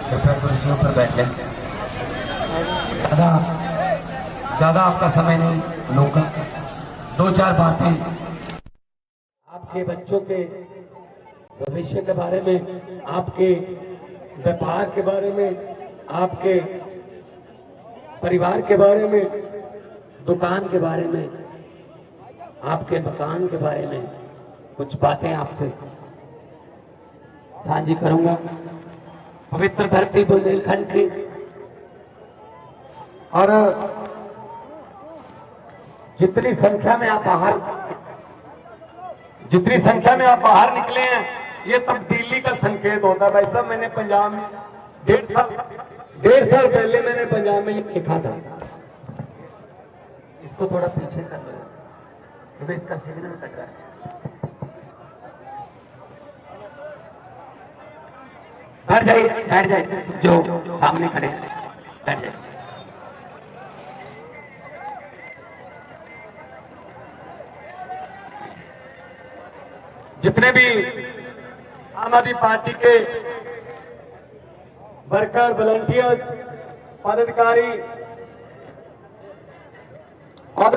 कृपया कुर्सियों पर बैठ लें। ज्यादा ज्यादा आपका समय नहीं लूंगा। दो चार बातें आपके बच्चों के भविष्य के बारे में, आपके व्यापार के बारे में, आपके परिवार के बारे में, दुकान के बारे में, आपके मकान के बारे में कुछ बातें आपसे साझी करूंगा। पवित्र धरती बुंदेलखंड की और जितनी संख्या में आप बाहर निकले हैं, ये तब्दीली का संकेत होता है। भाई साहब, मैंने पंजाब में डेढ़ साल पहले मैंने पंजाब में ये लिखा था। इसको थोड़ा पीछे कर लो क्योंकि इसका सिग्नल कट रहा है। बैठ जाइए जो सामने खड़े हैं, बैठ जाइए। जितने भी आम आदमी पार्टी के वर्कर, वॉलंटियर्स, पदाधिकारी और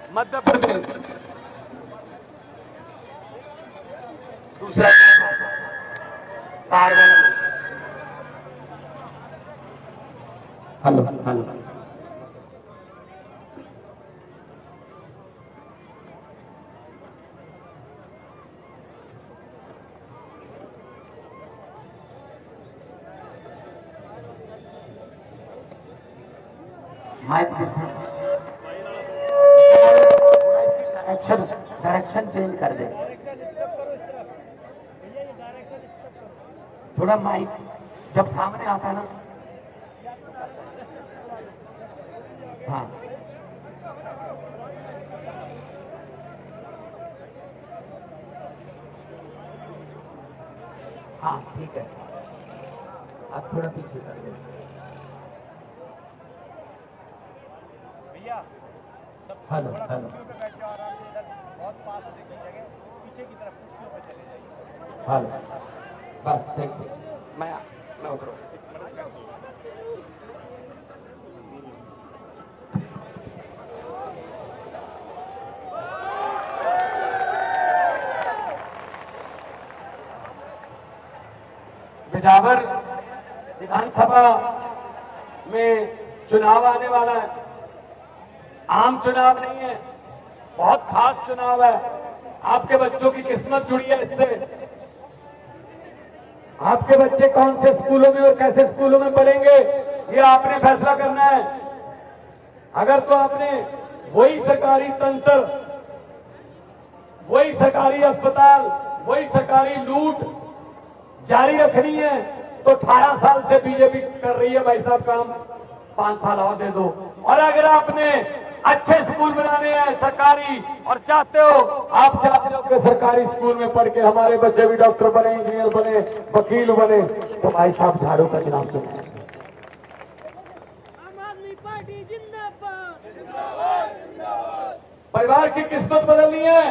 मध्य प्रदेश दूसरा हेलो डायरेक्शन चेंज कर दे थोड़ा। माइक जब सामने आता है ना, हाँ हाँ ठीक है, आप थोड़ा पीछे कर दे भैया। हेलो बहुत पास जगह पीछे की तरफ कुर्सियों पे चले जाइए। हेलो, बस थैंक यू। मैं उतरूँ। बिजावर विधानसभा में चुनाव आने वाला है। आम चुनाव नहीं है, बहुत खास चुनाव है। आपके बच्चों की किस्मत जुड़ी है इससे। आपके बच्चे कौन से स्कूलों में और कैसे स्कूलों में पढ़ेंगे, ये आपने फैसला करना है। अगर तो आपने वही सरकारी तंत्र, वही सरकारी अस्पताल, वही सरकारी लूट जारी रखनी है तो 18 साल से बीजेपी कर रही है भाई साहब काम, 5 साल और दे दो। और अगर आपने अच्छे स्कूल बनाने हैं सरकारी और चाहते हो कि सरकारी स्कूल में पढ़ के हमारे बच्चे भी डॉक्टर बने, इंजीनियर बने, वकील बने, तो भाई साहब झाड़ू का चुनाव चुने। आम आदमी पार्टी जिंदाबाद। परिवार की किस्मत बदलनी है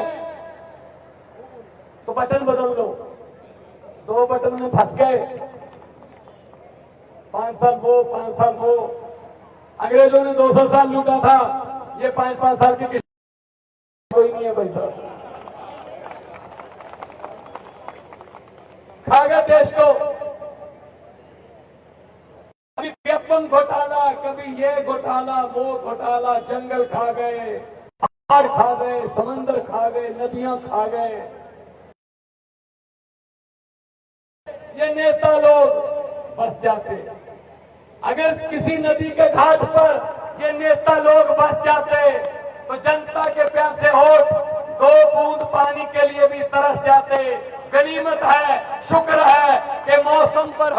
तो बटन बदल दो। 2 बटन में फंस गए, 5 साल वो 5 साल वो। अंग्रेजों ने 200 साल लूटा था, ये 5-5 साल की कोई नहीं है भाई साहब। खा गए देश को। कभी व्यापम घोटाला, कभी ये घोटाला, वो घोटाला, जंगल खा गए, पहाड़ खा गए, समंदर खा गए, नदियां खा गए। ये नेता लोग बस जाते। अगर किसी नदी के घाट पर ये नेता लोग बस जाते तो जनता के प्यासे होठ 2 बूंद पानी के लिए भी तरस जाते। गनीमत है, शुक्र है कि मौसम पर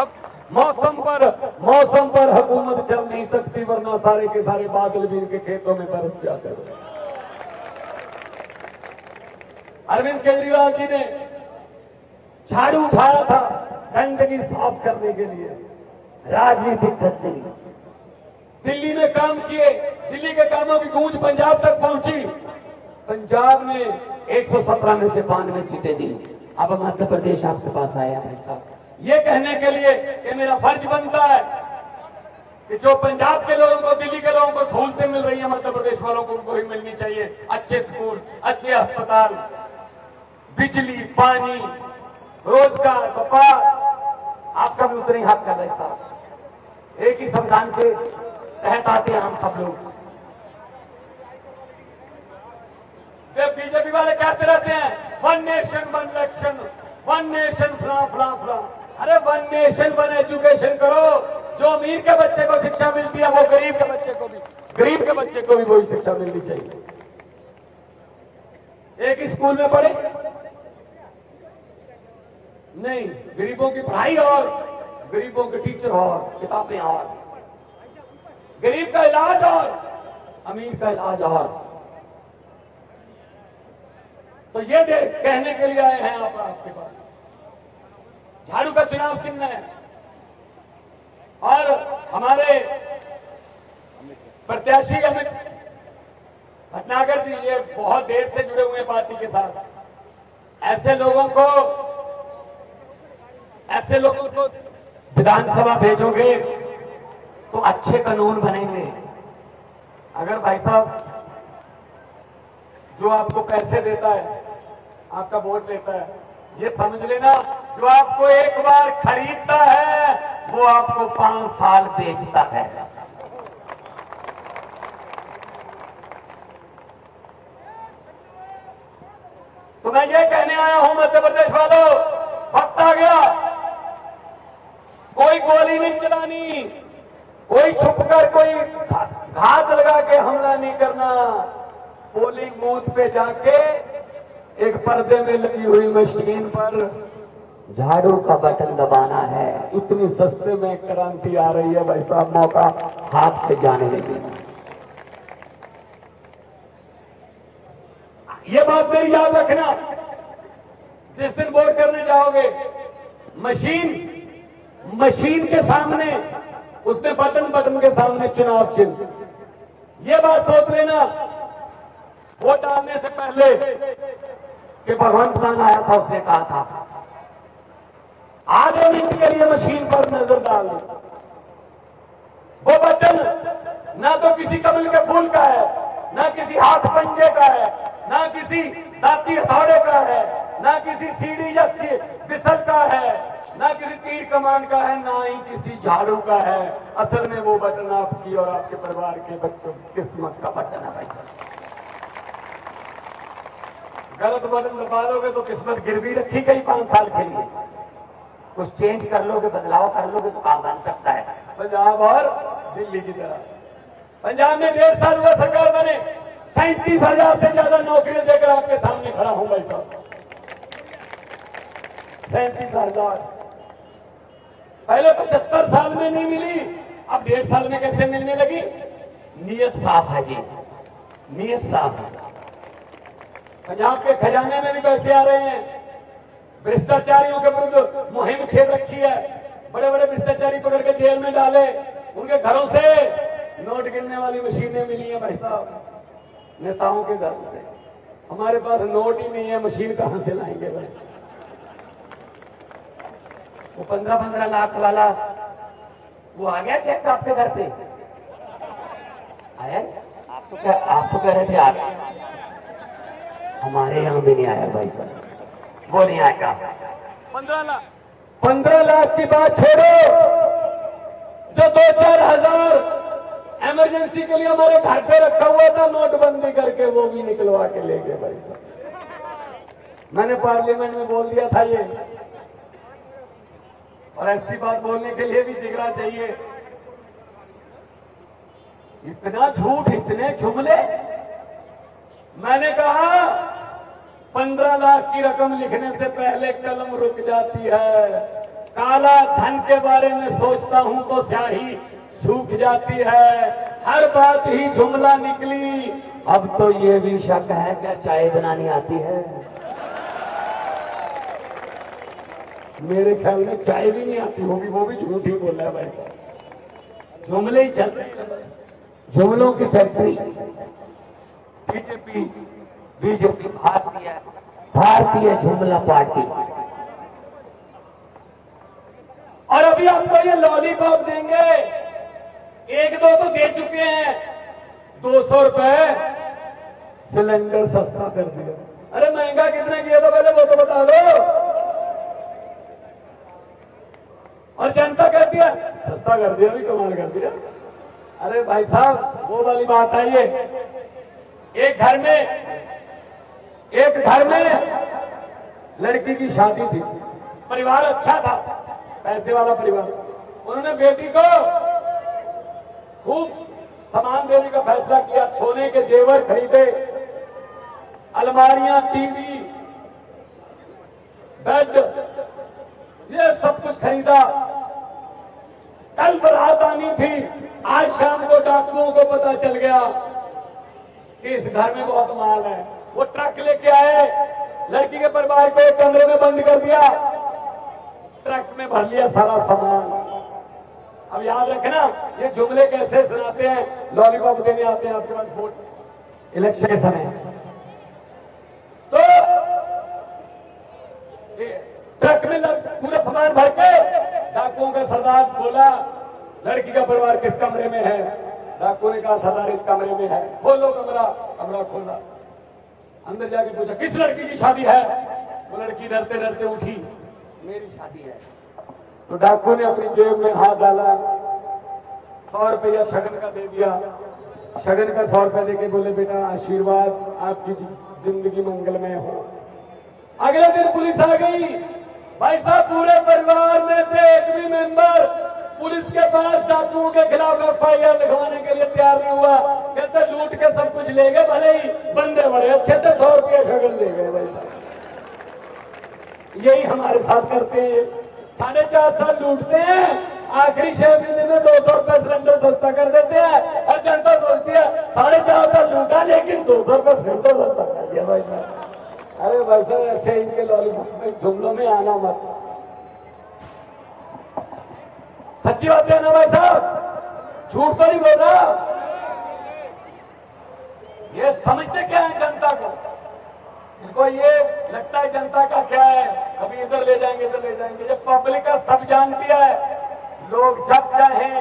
हुकूमत चल नहीं सकती, वरना सारे के सारे बादल भी इनके खेतों में बरस जाते। अरविंद केजरीवाल जी ने झाड़ू उठाया था गंदगी साफ करने के लिए, राजनीतिक गंदगी। दिल्ली में काम किए, दिल्ली के कामों की गूंज पंजाब तक पहुंची। पंजाब ने 117 में से 92 सीटें दी। अब मध्य प्रदेश आपके पास आया भाई साहब, ये कहने के लिए कि मेरा फर्ज बनता है कि जो पंजाब के लोगों को, दिल्ली के लोगों को सहूलतें मिल रही है, मध्य प्रदेश वालों को उनको ही मिलनी चाहिए। अच्छे स्कूल, अच्छे अस्पताल, बिजली, पानी, रोजगार, व्यापार, आपका भी उतने हक है भाई साहब। एक ही संविधान के तहत आते हैं हम सब लोग। बीजेपी वाले कहते रहते हैं one nation one election, one nation फ्ला फ्ला फ्ला। अरे वन नेशन वन एजुकेशन करो। जो अमीर के बच्चे को शिक्षा मिलती है वो गरीब के बच्चे को भी, गरीब के बच्चे को भी वही शिक्षा मिलनी चाहिए। एक ही स्कूल में पढ़े नहीं, गरीबों की पढ़ाई और गरीबों के टीचर और किताबें और, गरीब का इलाज और अमीर का इलाज और। तो ये कहने के लिए आए हैं आप, आपके पास झाड़ू का चुनाव चिन्ह है और हमारे प्रत्याशी अमित भटनागर जी ये बहुत देर से जुड़े हुए पार्टी के साथ। ऐसे लोगों को विधानसभा भेजोगे तो अच्छे कानून बनेंगे। अगर भाई साहब जो आपको पैसे देता है, आपका वोट लेता है, ये समझ लेना जो आपको एक बार खरीदता है वो आपको 5 साल बेचता है। तो मैं ये कहने आया हूं मध्य प्रदेश वालों, वक्त आ गया। कोई गोली नहीं चलानी, कोई छुपकर कोई घात लगा के हमला नहीं करना। पोलिंग बूथ पे जाके एक पर्दे में लगी हुई मशीन पर झाड़ू का बटन दबाना है। इतनी सस्ते में क्रांति आ रही है भाई साहब, मौका हाथ से जाने लगी। ये बात मेरी याद रखना, जिस दिन वोट करने जाओगे मशीन के सामने, उसमें बटन के सामने चुनाव चिन्ह। ये बात सोच लेना वोट डालने से पहले कि भगवंत मान आया था, उसने कहा था आधे मिनट के लिए मशीन पर नजर डाल दो। वो बटन ना तो किसी कमल के फूल का है, ना किसी हाथ पंजे का है, ना किसी दाती हथौड़े का है, ना किसी सीढ़ी या बिसल का है, ना किसी तीर कमान का है, ना ही किसी झाड़ू का है। असल में वो बटन आपकी और आपके परिवार के बच्चों की किस्मत का बटन है भाई। गलत बटन दबा दोगे तो किस्मत गिरवी रखी गई 5 साल के लिए। कुछ चेंज कर लोगे, बदलाव कर लोगे तो काम बन सकता है। पंजाब और दिल्ली की तरह पंजाब में 1.5 साल हुआ सरकार बने, 37,000 से ज्यादा नौकरियां देकर आपके सामने खड़ा हूं भाई साहब। 37,000 पहले 75 साल में नहीं मिली, अब 1.5 साल में कैसे मिलने लगी? नीयत साफ है जी, नीयत साफ है। पंजाब के खजाने में भी पैसे आ रहे हैं। भ्रष्टाचारियों के विरुद्ध मुहिम छेड़ रखी है। बड़े बड़े भ्रष्टाचारी पकड़ के जेल में डाले, उनके घरों से नोट गिनने वाली मशीनें मिली हैं भाई साहब, नेताओं के घर से। हमारे पास नोट ही नहीं है, मशीन कहां से लाएंगे भाई? वो 15-15 लाख वाला वो आ गया चेक आपके घर पे आया? आप तो कह रहे थे आ गया, हमारे यहाँ भी नहीं आया भाई साहब, वो नहीं आएगा। 15 लाख की बात छोड़ो, जो 2-4 हजार इमरजेंसी के लिए हमारे घर पे रखा हुआ था नोटबंदी करके, वो भी निकलवा के ले गए भाई साहब। मैंने पार्लियामेंट में बोल दिया था ये, और ऐसी बात बोलने के लिए भी जिगरा चाहिए। इतना झूठ, इतने जुमले। मैंने कहा 15 लाख की रकम लिखने से पहले कलम रुक जाती है। काला धन के बारे में सोचता हूं तो स्याही सूख जाती है। हर बात ही जुमला निकली। अब तो ये भी शक है क्या चाय बनानी आती है? मेरे ख्याल में चाय भी नहीं आती होगी, वो भी झूठ ही बोल रहा है भाई। जुमले ही चल रहे हैं, जुमलों की फैक्ट्री। बीजेपी भारतीय भारतीय जुमला पार्टी। और अभी आपको ये लॉलीपॉप देंगे, एक दो तो दे चुके हैं, 200 रुपए सिलेंडर सस्ता कर दिया। अरे महंगा कितने किया था पहले वो तो बता दो। और जनता कहती है सस्ता कर दिया, भी कमाल कर दिया। अरे भाई साहब वो वाली बात आई है, एक घर में लड़की की शादी थी, परिवार अच्छा था, पैसे वाला परिवार। उन्होंने बेटी को खूब सामान देने का फैसला किया, सोने के जेवर खरीदे, अलमारियां, टीवी, बेड, ये सब कुछ खरीदा। कल बारात आनी थी, आज शाम को डाकुओं को पता चल गया कि इस घर में बहुत माल है। वो ट्रक लेके आए, लड़की के परिवार को एक कमरे में बंद कर दिया, ट्रक में भर लिया सारा सामान। अब याद रखना, ये जुमले कैसे सुनाते हैं, लॉलीपॉप देने आते हैं आपके पास वोट इलेक्शन के समय। तो ट्रक में पूरा सामान भर के डाकुओं का सरदार बोला, लड़की का परिवार किस कमरे में है? डाकुओं ने कहा सरदार इस कमरे में है। खोलो कमरा, कमरा खोला, अंदर जाके पूछा किस लड़की की शादी है? वो लड़की डरते डरते उठी, मेरी शादी है। तो डाकू ने अपनी जेब में हाथ डाला, 100 रुपया शगन का दे दिया। शगन का 100 रुपया देके बोले बेटा आशीर्वाद, आपकी जिंदगी मंगलमय हो। अगले दिन पुलिस आ गई। भाई साहब पूरे परिवार में से एक भी मेंबर पुलिस के पास डाकुओं के खिलाफ FIR लिखवाने के लिए तैयार नहीं हुआ। कहते लूट के सब कुछ ले गए, भले ही बंदे बड़े अच्छे थे, 100 रुपया शगन ले गए। भाई साहब यही हमारे साथ करते हैं, 4.5 साल लूटते हैं, आखिरी 6 महीने में 200 रुपए सिलेंडर सस्ता कर देते हैं। और जनता सोचती है 4.5 साल लूटा लेकिन 200 रुपए सिलेंडर सस्ता कर दिया। भाई साहब अरे भाई साहब ऐसे इनके लॉलीपॉप में जुमलों में आना मत। सच्ची बात है ना भाई साहब, झूठ तो नहीं बोल रहा। ये समझते क्या है जनता को, इनको ये लगता है जनता का क्या है, कभी इधर ले जाएंगे इधर ले जाएंगे। जब पब्लिक का सब जानती है, लोग जब चाहें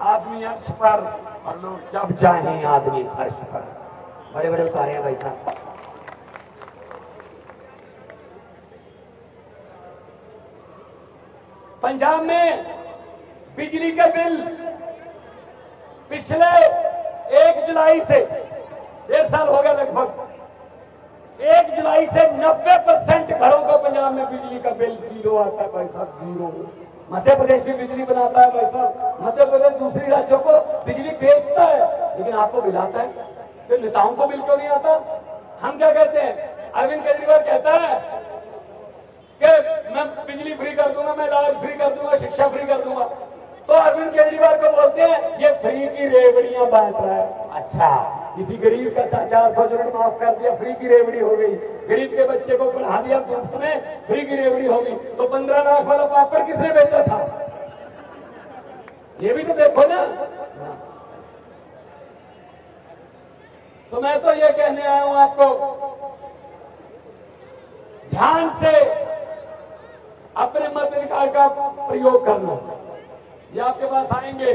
आदमी अर्श पर और लोग जब चाहें आदमी फर्श पर। बड़े बड़े उतारे हैं भाई साहब। पंजाब में बिजली के बिल पिछले 1 जुलाई से 1.5 साल हो गया लगभग, 1 जुलाई से 90% घरों को पंजाब में बिजली का बिल 0 आता है। भाई साहब 0। मध्य प्रदेश भी बिजली बनाता है। भाई साहब मध्य प्रदेश दूसरी राज्यों को बिजली बेचता है, लेकिन आपको बिल आता है। तो नेताओं को बिल क्यों नहीं आता? हम क्या कहते हैं, अरविंद केजरीवाल कहता है कि मैं बिजली फ्री कर दूंगा, मैं इलाज फ्री कर दूंगा, शिक्षा फ्री कर दूंगा। तो अरविंद केजरीवाल को बोलते हैं ये फ्री की रेवड़ियां बांट रहा है। अच्छा, किसी गरीब का 400 यूनिट माफ कर दिया, फ्री की रेवड़ी हो गई। गरीब के बच्चे को पढ़ा दिया मुफ्त में, फ्री की रेवड़ी हो गई। तो 15 लाख वाला पापड़ किसने बेचा था? ये भी तो देखो ना। तो मैं तो ये कहने आया हूं आपको, ध्यान से अपने मताधिकार का प्रयोग करना। ये आपके पास आएंगे,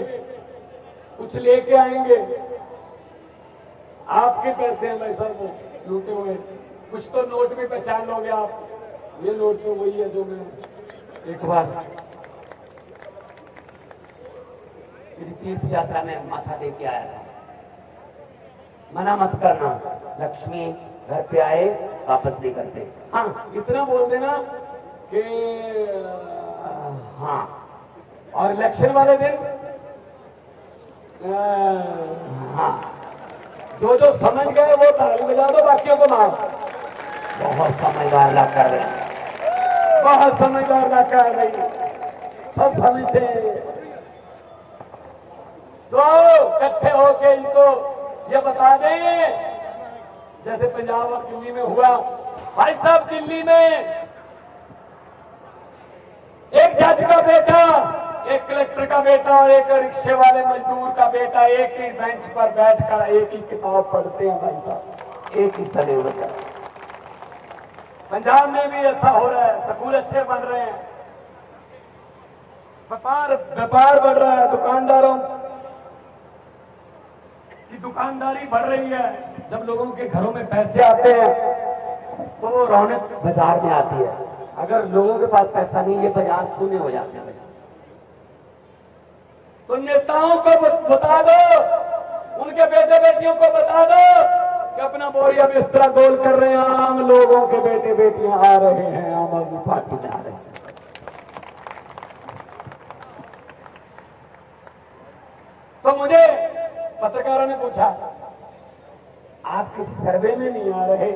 कुछ लेके आएंगे, आपके पैसे हैं भाई साहब वो लूटे हुए। कुछ तो नोट भी पहचान लोगे आप, ये नोट तो वही है जो मैं एक बार किसी तीर्थ यात्रा में माथा दे के आया था। मना मत करना, लक्ष्मी घर पे आए वापस नहीं करते। हाँ इतना बोल देना कि हाँ, और इलेक्शन वाले दिन हाँ, जो जो समझ गए वो ताली बजा दो, बाकियों को मार। बहुत समझदार लग कर रहे, बहुत समझदार लग कर रही, सब समझते हैं। तो इकट्ठे होके इनको ये बता दें, जैसे पंजाब और दिल्ली में हुआ। भाई साहब दिल्ली में एक जज का बेटा, एक कलेक्टर का बेटा और एक रिक्शे वाले मजदूर का बेटा एक ही बेंच पर बैठकर एक ही किताब पढ़ते हैं। भाई साहब एक ही तले होता। पंजाब में भी ऐसा हो रहा है, स्कूल अच्छे बन रहे हैं, व्यापार बढ़ रहा है, दुकानदारों की दुकानदारी बढ़ रही है। जब लोगों के घरों में पैसे आते हैं तो वो रौनक बाजार में आती है। अगर लोगों के पास पैसा नहीं, ये बाजार शून्य हो जाते हैं। तो नेताओं को बता दो, उनके बेटे बेटियों को बता दो कि अपना बोरिया बिस्तरा गोल कर रहे हैं, आम लोगों के बेटे बेटियां आ रहे हैं, आम आदमी पार्टी में आ रहे हैं। तो मुझे पत्रकारों ने पूछा, आप किसी सर्वे में नहीं आ रहे?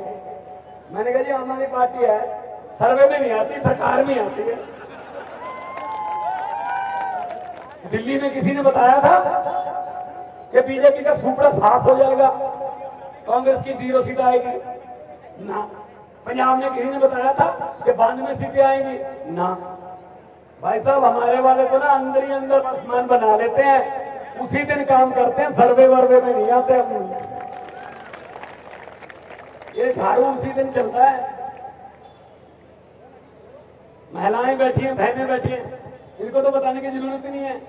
मैंने कहा जी आम आदमी पार्टी है, सर्वे में नहीं आती, सरकार में आती है। दिल्ली में किसी ने बताया था कि बीजेपी का सुपड़ा साफ हो जाएगा, कांग्रेस की 0 सीट आएगी ना। पंजाब में किसी ने बताया था कि 92 सीटें आएंगी ना। भाई साहब, हमारे वाले तो ना अंदर ही अंदर बस मन बना लेते हैं, उसी दिन काम करते हैं, सर्वे वर्वे में नहीं आते। ये झाड़ू उसी दिन चलता है। महिलाएं बैठी हैं, बहनें बैठी हैं, इनको तो बताने की जरूरत ही नहीं है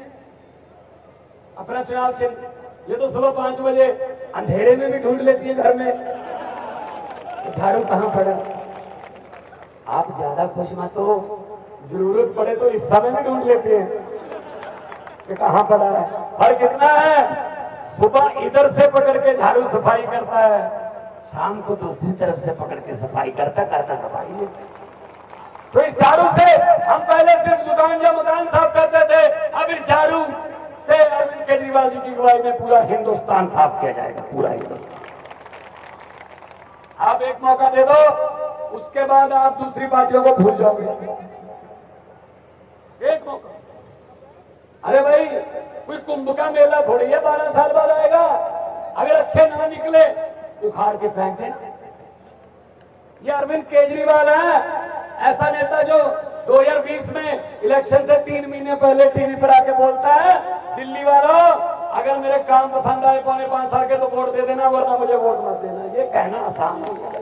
अपना चुनाव चिन्ह। ये तो सुबह 5 बजे अंधेरे में भी ढूंढ लेती है घर में, तो झाड़ू कहां पड़ा। आप ज्यादा खुश मत हो, जरूरत पड़े तो इस समय में ढूंढ लेती है कि कहां पड़ा है। फर्क कितना है, सुबह इधर से पकड़ के झाड़ू सफाई करता है, शाम को दूसरी तरफ से पकड़ के सफाई करता सफाई नहीं। तो इस झाड़ू से हम पहले सिर्फ दुकान या मकान साफ करते थे, अब इस झाड़ू से अरविंद केजरीवाल जी की अगुवाई में पूरा हिंदुस्तान साफ किया जाएगा, पूरा हिंदुस्तान। आप एक मौका दे दो, उसके बाद आप दूसरी पार्टियों को भूल जाओगे। एक मौका। अरे भाई, कोई कुंभ का मेला थोड़ी है 12 साल बाद आएगा। अगर अच्छे ना निकले उखाड़ के फेंक देना। ये अरविंद केजरीवाल है, ऐसा नेता जो 2020 में इलेक्शन से 3 महीने पहले टीवी पर आके बोलता है, दिल्ली वालों अगर मेरे काम पसंद आए 5.25 साल के तो वोट दे देना, वरना मुझे वोट मत देना। ये कहना आसान हो गया।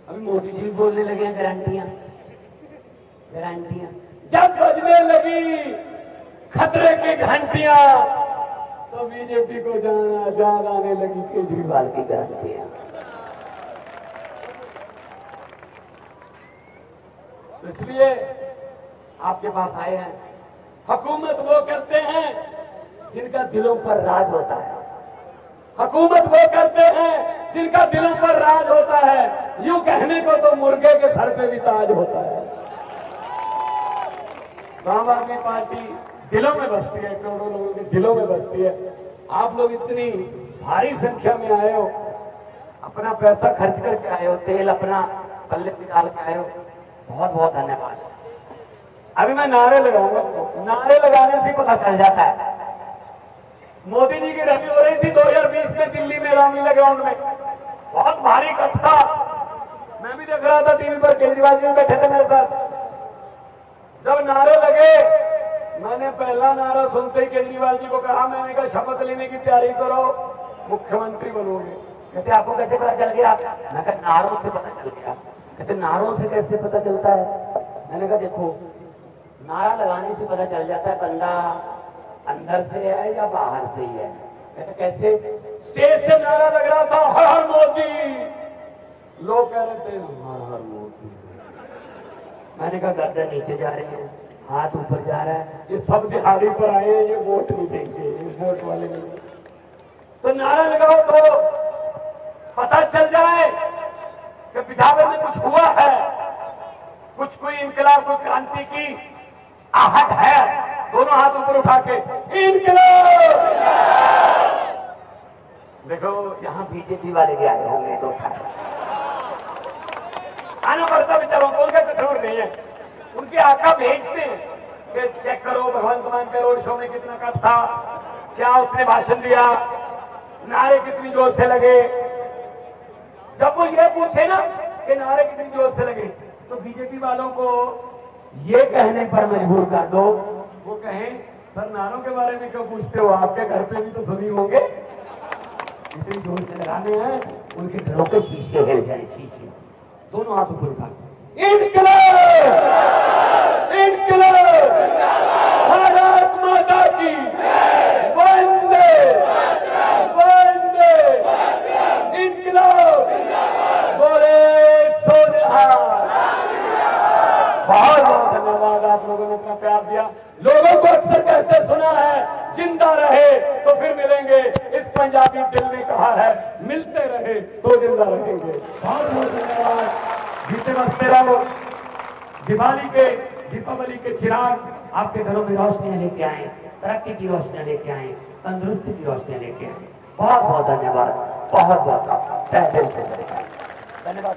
अभी मोदी जी बोलने लगे हैं गारंटियां। जब बजने लगी खतरे की घंटियां तो बीजेपी को जान आने लगी केजरीवाल की गारंटियां। इसलिए आपके पास आए हैं। हुकूमत वो करते हैं जिनका दिलों पर राज होता है। हुकूमत वो करते हैं जिनका दिलों पर राज होता है। यूं कहने को तो मुर्गे के सर पे भी ताज होता है। आम आदमी पार्टी दिलों में बसती है, करोड़ों लोगों के दिलों में बसती है। आप लोग इतनी भारी संख्या में आए हो, अपना पैसा खर्च करके आए हो, तेल अपना पल्ले से डाल के आए हो, बहुत बहुत धन्यवाद। अभी मैं नारे लगाऊंगा, नारे लगाने से पता चल जाता है। मोदी जी की रैली हो रही थी 2020 में दिल्ली में रामलीला ग्राउंड में, बहुत भारी इकट्ठ था। मैं भी देख रहा था टीवी पर, केजरीवाल जी बैठे थे मेरे साथ। जब नारे लगे, मैंने पहला नारा सुनते ही केजरीवाल जी को कहा, मैंने कहा शपथ लेने की तैयारी करो, मुख्यमंत्री बनोगे। कहते आपको कैसे पता चल गया? मैं कहा नारों से पता चल गया। कहते नारों से कैसे पता चलता है? मैंने कहा देखो, नारा लगाने से पता चल जाता है बंदा अंदर से है या बाहर से ही है। कहते कैसे? स्टेज से नारा लग रहा था हर हर मोदी, लोग कह रहे थे हर हर मोदी। मैंने कहा गर्दन नीचे जा रही है, हाथ ऊपर जा रहा है, ये सब दिहाड़ी पर आए, ये वोट नहीं देंगे, ये वोट वाले नहीं। तो नारा लगाओ तो पता चल जाए कि पिछावर में कुछ हुआ है, कुछ कोई इनकलाब, कोई क्रांति की आहट है। दोनों हाथ ऊपर उठा के इनकलाब। देखो यहां बीजेपी वाले भी आए होंगे, तो आना पड़ता बेचारों को, उनका कठोर नहीं है। उनके आका भेजते हैं कि चेक करो भगवंत मान के रोड शो में कितना कट था, क्या उसने भाषण दिया, नारे कितनी जोर से लगे। जब वो ये पूछे ना कि नारे कितनी जोर से लगे, तो बीजेपी वालों को ये कहने पर मजबूर कर दो, वो कहें सर नारों के बारे में क्यों पूछते हो, आपके घर पे भी तो सुनी होंगे, इतनी जोर से लगाने हैं। उनके घरों के शीशे हिल जाए, शीशे। दोनों हाथ ऊपर उठा, इनकलाब, इनकलाब, भारत माता की वंदे, वंदे, इनकलाब, बोले सोनिहार। बहुत बहुत धन्यवाद, आप लोगों ने इतना प्यार दिया। लोगों को अक्सर कहते सुना है, जिंदा रहे तो फिर मिलेंगे। इस पंजाबी दिल ने कहा है, मिलते रहे तो जिंदा रहेंगे। बहुत बहुत धन्यवाद। जीते बसते रहो। दिवाली के, दीपावली के चिराग आपके घरों में रोशनियां लेके आए, तरक्की की रोशनियां लेके आए, तंदुरुस्ती की रोशनियां लेके आए। बहुत बहुत धन्यवाद, बहुत बहुत तहे दिल से धन्यवाद।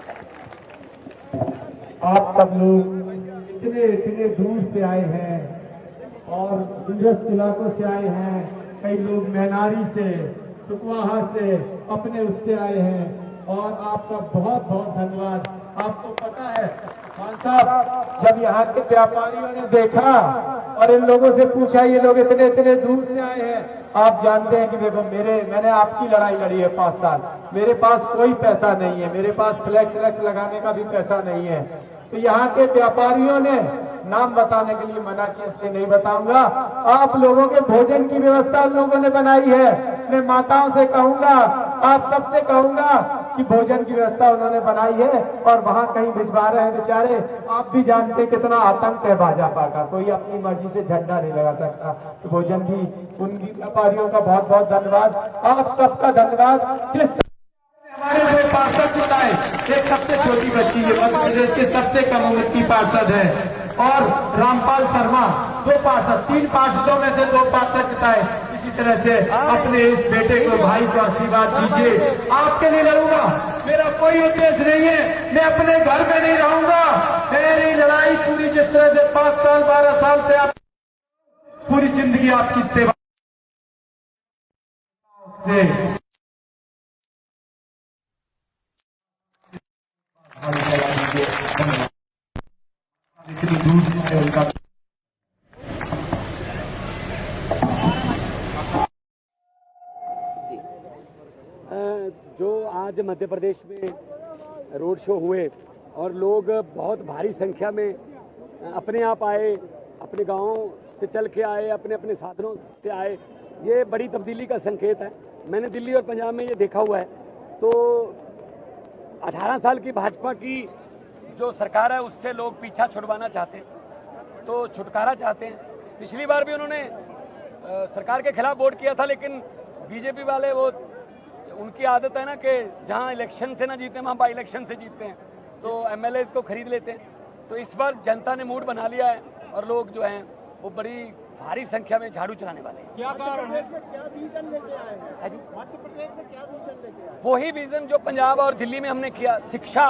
आप सब लोग इतने इतने दूर से आए हैं और दूरस्थ इलाकों से आए हैं। कई लोग मैनारी से, सुकवाहा से, अपने उससे आए हैं और आपका बहुत बहुत धन्यवाद। आपको पता है खान साहब, जब यहाँ के व्यापारियों ने देखा और इन लोगों से पूछा, ये लोग इतने इतने दूर से आए हैं, आप जानते हैं कि मैंने आपकी लड़ाई लड़ी है 5 साल। मेरे पास कोई पैसा नहीं है, मेरे पास फ्लैक्स व्लैक्स लगाने का भी पैसा नहीं है। तो यहाँ के व्यापारियों ने नाम बताने के लिए मना किया, इसलिए नहीं बताऊंगा। आप लोगों के भोजन की व्यवस्था उन लोगों ने बनाई है। मैं माताओं से कहूंगा, आप सबसे कहूंगा कि भोजन की व्यवस्था उन्होंने बनाई है और वहां कहीं भिजवा रहे हैं बेचारे। आप भी जानते हैं कितना आतंक है भाजपा का, कोई अपनी मर्जी से झंडा नहीं लगा सकता। तो भोजन भी उनकी व्यापारियों का बहुत बहुत धन्यवाद। आप सबका धन्यवाद। जिस हमारे 2 पार्षद चुनाए, एक सबसे छोटी बच्ची है, मध्य प्रदेश के सबसे कम उम्र की पार्षद है, और रामपाल शर्मा 2 पार्षद, 3 पार्षदों में से 2 पार्षद जिताए। इसी तरह से अपने इस बेटे को, भाई को आशीर्वाद दीजिए। आपके लिए लड़ूंगा, मेरा कोई उद्देश्य नहीं है, मैं अपने घर में नहीं रहूंगा। मेरी लड़ाई पूरी, जिस तरह से 5 साल 12 साल से आप पूरी जिंदगी आपकी सेवा से इतनी दूर से उनका जो आज मध्य प्रदेश में रोड शो हुए और लोग बहुत भारी संख्या में अपने आप आए, अपने गांवों से चल के आए, अपने अपने साधनों से आए, ये बड़ी तब्दीली का संकेत है। मैंने दिल्ली और पंजाब में ये देखा हुआ है। तो 18 साल की भाजपा की जो सरकार है उससे लोग पीछा छुड़वाना चाहते हैं, तो छुटकारा चाहते हैं। पिछली बार भी उन्होंने सरकार के खिलाफ वोट किया था, लेकिन बीजेपी वाले, वो उनकी आदत है ना कि जहां इलेक्शन से ना जीते वहां बाई इलेक्शन से जीतते हैं, तो एमएलए को खरीद लेते हैं। तो इस बार जनता ने मूड बना लिया है और लोग जो हैं वो बड़ी भारी संख्या में झाड़ू चलाने वाले हैं। क्या कारण है? क्या विजन लेके आए हैं? जी, मध्य प्रदेश में क्या विजन लेके आए? वही विजन जो पंजाब और दिल्ली में हमने किया। शिक्षा,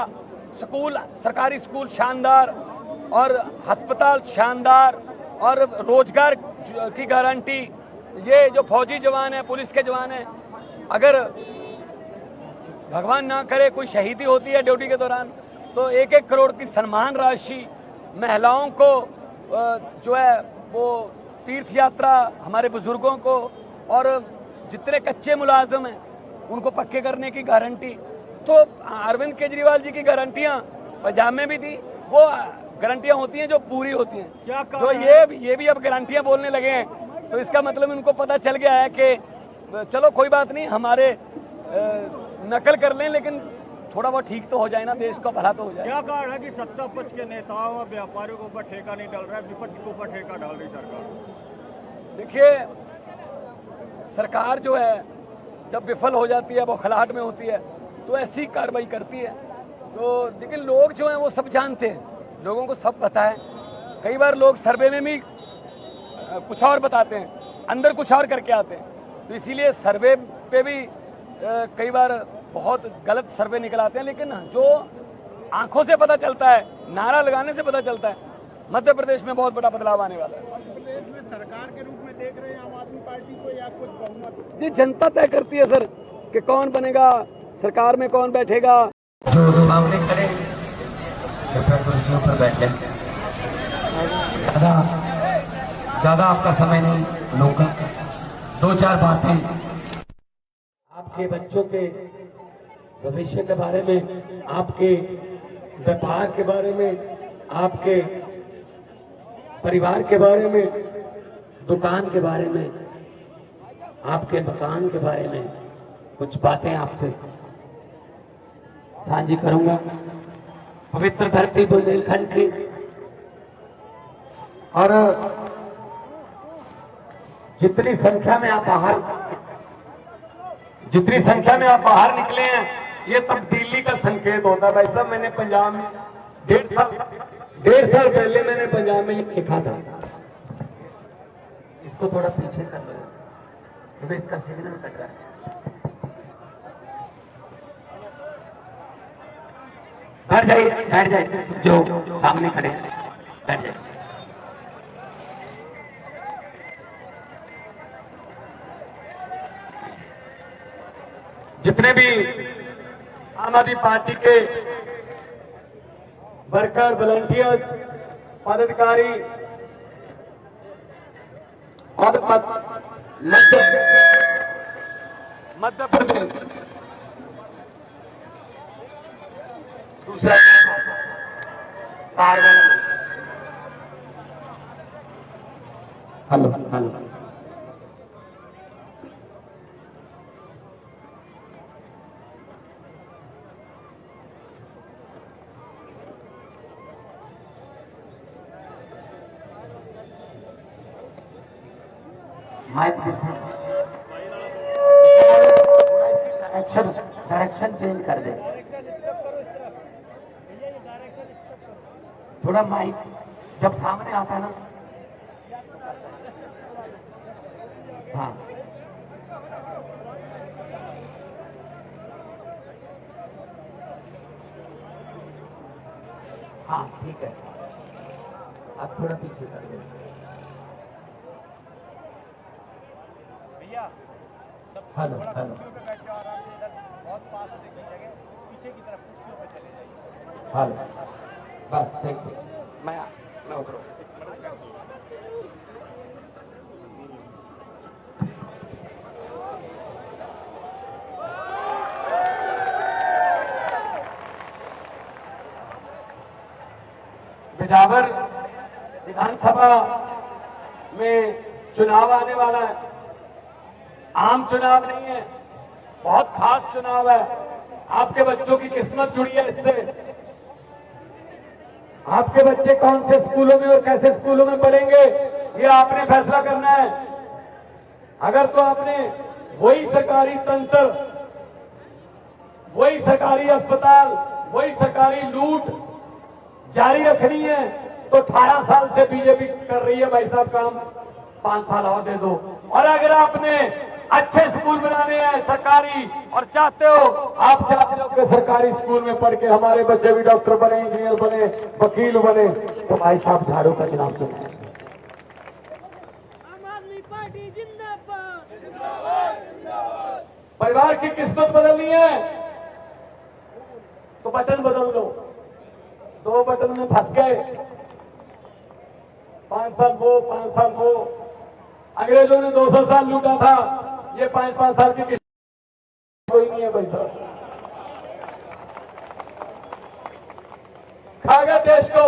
स्कूल, सरकारी स्कूल शानदार और अस्पताल शानदार और रोजगार की गारंटी। ये जो फौजी जवान है, पुलिस के जवान हैं, अगर भगवान ना करे कोई शहीदी होती है ड्यूटी के दौरान, तो 1-1 करोड़ की सम्मान राशि महिलाओं को जो है वो तीर्थ यात्रा, हमारे बुजुर्गों को, और जितने कच्चे मुलाजिम हैं उनको पक्के करने की गारंटी। तो अरविंद केजरीवाल जी की गारंटियां पंजाब में भी थी, वो गारंटियां होती हैं जो पूरी होती हैं। तो ये भी अब गारंटियां बोलने लगे हैं, तो इसका मतलब उनको पता चल गया है कि चलो कोई बात नहीं, हमारे नकल कर लें लेकिन थोड़ा बहुत ठीक तो हो जाए ना, देश का भला तो हो जाए। क्या कारण है कि सत्ता पक्ष के नेताओं और व्यापारियों के ऊपर ठेका नहीं डल रहा है, विपक्ष के ऊपर ठेका डाल रही सरकार? देखिए, सरकार जो है जब विफल हो जाती है, बौखलाहट में होती है, तो ऐसी कार्रवाई करती है। तो लेकिन लोग जो हैं वो सब जानते हैं, लोगों को सब पता है। कई बार लोग सर्वे में भी कुछ और बताते हैं, अंदर कुछ और करके आते हैं। तो इसीलिए सर्वे पे भी कई बार बहुत गलत सर्वे निकल आते हैं। लेकिन जो आंखों से पता चलता है, नारा लगाने से पता चलता है, मध्य प्रदेश में बहुत बड़ा बदलाव आने वाला है। मध्य प्रदेश में सरकार के रूप में देख रहे हैं आम आदमी पार्टी को या कुछ बहुमत? जी, जनता तय करती है सर कि कौन बनेगा, सरकार में कौन बैठेगा। जो सामने खड़े कृपया कुर्सियों पर बैठे। ज्यादा आपका समय नहीं लूंगा। 2-4 बातें आपके बच्चों के भविष्य के बारे में, आपके व्यापार के बारे में, आपके परिवार के बारे में, दुकान के बारे में, आपके मकान के बारे में कुछ बातें आपसे साझी करूंगा। पवित्र धरती बुंदेलखंड की, और जितनी संख्या में आप बाहर निकले हैं, ये तब्दीली का संकेत होता है। भाई साहब, मैंने पंजाब में 1.5 साल पहले मैंने पंजाब में ये लिखा था, इसको थोड़ा पीछे कर लो क्योंकि इसका सिग्नल कट रहा है। बैठ जाइए जो सामने खड़े हैं, बैठ जाइए। जितने भी आम आदमी पार्टी के वर्कर, वॉलंटियर्स, पदाधिकारी और मध्य प्रदेश दूसरा हेलो माइक डायरेक्शन चेंज कर दे थोड़ा। माइक जब सामने आता है ना, हाँ हाँ ठीक है, आप थोड़ा पीछे कर दे। हेलो हेलो, बस थैंक यू। मैं उतरूँ। बिजावर विधानसभा में चुनाव आने वाला है। आम चुनाव नहीं है, बहुत खास चुनाव है। आपके बच्चों की किस्मत जुड़ी है इससे। आपके बच्चे कौन से स्कूलों में और कैसे स्कूलों में पढ़ेंगे, ये आपने फैसला करना है। अगर तो आपने वही सरकारी तंत्र, वही सरकारी अस्पताल, वही सरकारी लूट जारी रखनी है, तो 18 साल से बीजेपी कर रही है भाई साहब काम, 5 साल और दे दो। और अगर आपने अच्छे स्कूल बनाने हैं सरकारी, और चाहते हो, आप चाहते हो कि सरकारी स्कूल में पढ़ के हमारे बच्चे भी डॉक्टर बने, इंजीनियर बने, वकील बने, तो भाई साहब झाड़ू का चुनाव चुने। आम आदमी पार्टी जिंदाबाद। परिवार की किस्मत बदलनी है तो बटन बदल लो। 2 बटन में फंस गए, 5 साल वो, 5 साल वो। अंग्रेजों ने 200 साल लूटा था, ये 5-5 साल की कोई नहीं है भाई साहब। खा गए देश को।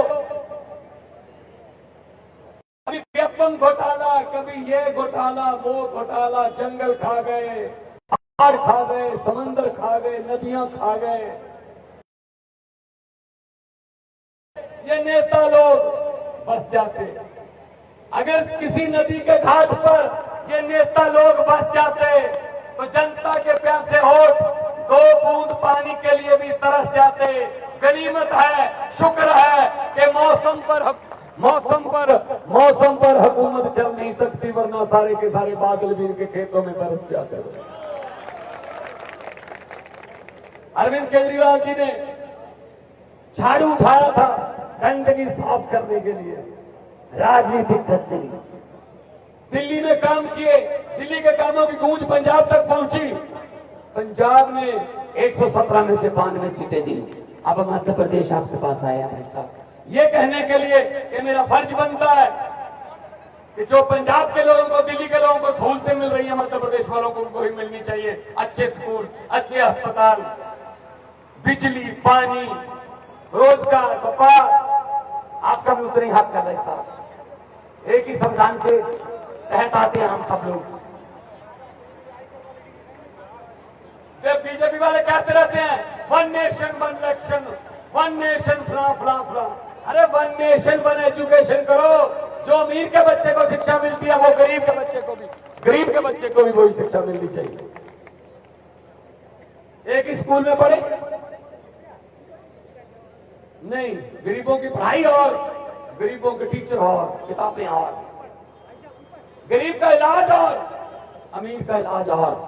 कभी वेपन घोटाला, कभी ये घोटाला, वो घोटाला, जंगल खा गए, पहाड़ खा गए, समंदर खा गए, नदियां खा गए। ये नेता लोग बस जाते। अगर किसी नदी के घाट पर ये नेता लोग बस जाते तो जनता के प्यासे होठ 2 बूंद पानी के लिए भी तरस जाते। गनीमत है, शुक्र है कि मौसम पर हुकूमत चल नहीं सकती, वरना सारे के सारे बादल भी इनके खेतों में बरस जाते। अरविंद केजरीवाल जी ने झाड़ू उठाया था गंदगी साफ करने के लिए, राजनीतिक गंदगी। दिल्ली में काम किए, दिल्ली के कामों की गूंज पंजाब तक पहुंची। पंजाब ने 117 में से 92 सीटें दी। अब मध्य प्रदेश आपके पास आया भाई साहब, ये कहने के लिए कि मेरा फर्ज बनता है कि जो पंजाब के लोगों को, दिल्ली के लोगों को सहूलतें मिल रही है, मध्य प्रदेश वालों को उनको ही मिलनी चाहिए। अच्छे स्कूल, अच्छे अस्पताल, बिजली, पानी, रोजगार, व्यापार, आपका भी उतने ही हाथ कर रहे साहब। एक ही संविधान के तहत आते हैं हम सब लोग। बीजेपी वाले कहते रहते हैं one nation one election, one nation फला फला फला। अरे वन नेशन वन एजुकेशन करो। जो अमीर के बच्चे को शिक्षा मिलती है वो गरीब के बच्चे को भी वही शिक्षा मिलनी चाहिए। एक ही स्कूल में पढ़े नहीं, गरीबों की पढ़ाई और गरीबों के टीचर और किताबें और, गरीब का इलाज और अमीर का इलाज और।